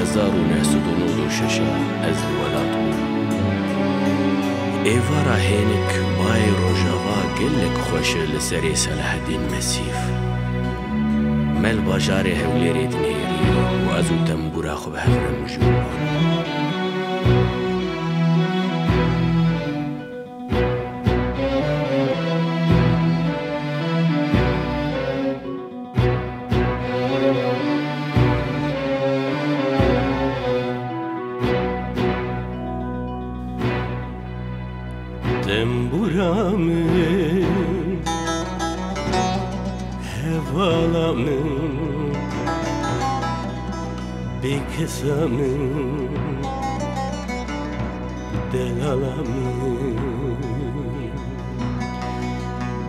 1996 از ولات بوم. ایوارا هینک بای روژاوا گلک خوش لسری صلاح الدین مسیف. مل باجار هولیری دنیری و ازو تنبورا خوب هفرم جوان. Temburamın, hevalamın, bir kesamın, delalamın.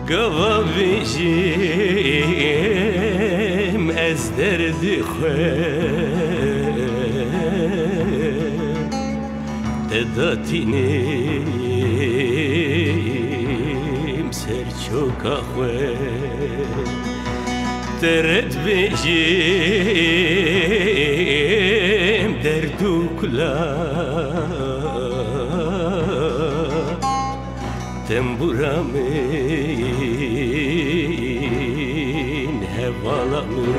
Gavavijim ez derdi xwe tedatînim serçoka xwe teret bêjim derd û kula temburamın hevalamın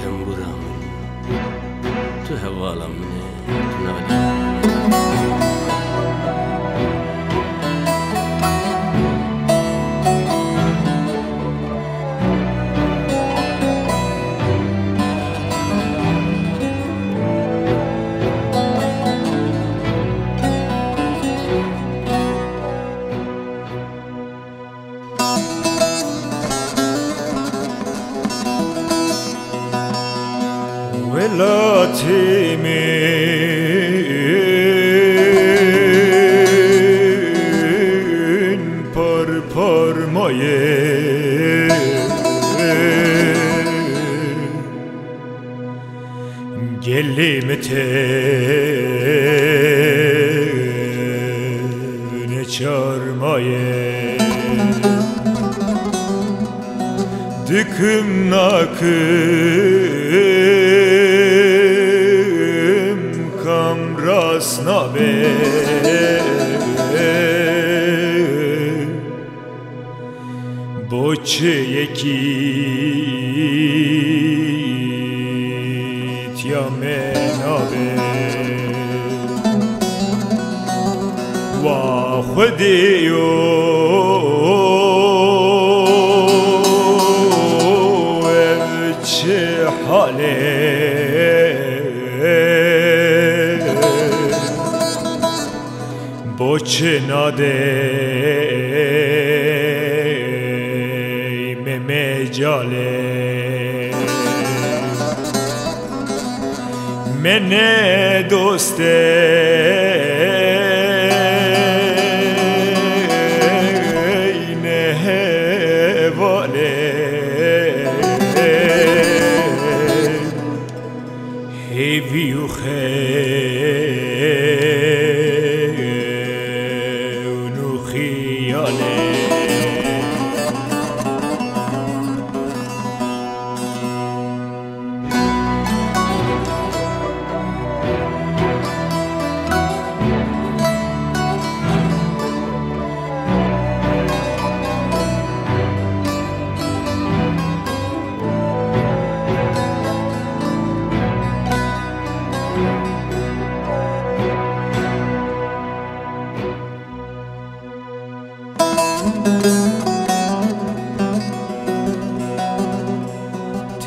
temburamın tu hevalamın tu navali Velatimin par parmaye gelimte ne çarmaye diküm nakım kamras nabe boçe yekit yamenabe wa khodiyo چه حاله با چه ناده مجاله من دوسته هیوی و خیون و خیاله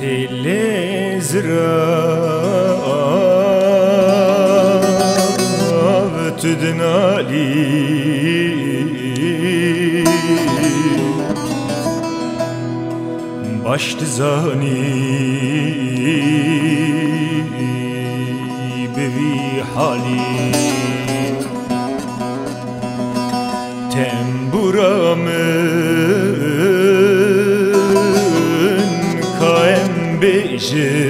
تلزرا تدنالی باشت زانی بوی حالی temburamın kaem bejim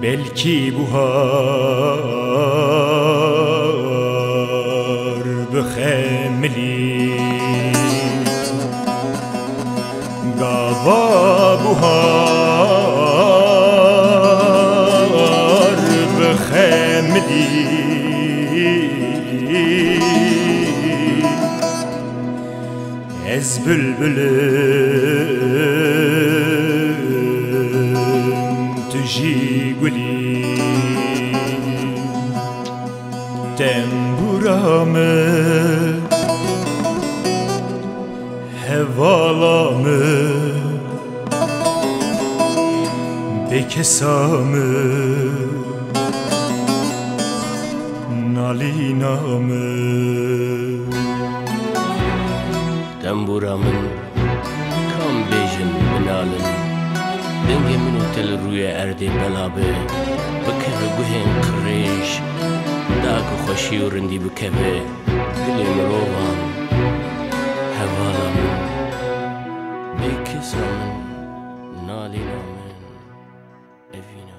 belki buhar bixemli ملی از بلبلم تجی گلی تنبورامı hevalamı bekesamı nalinamı تنبورامın kam bejin binalın denge minu tel ruye erde belabe bikeve guhen qreş dağ xoşi û rindî bikeve dilê mirovan hevala min bêkisa min nalîna min evîna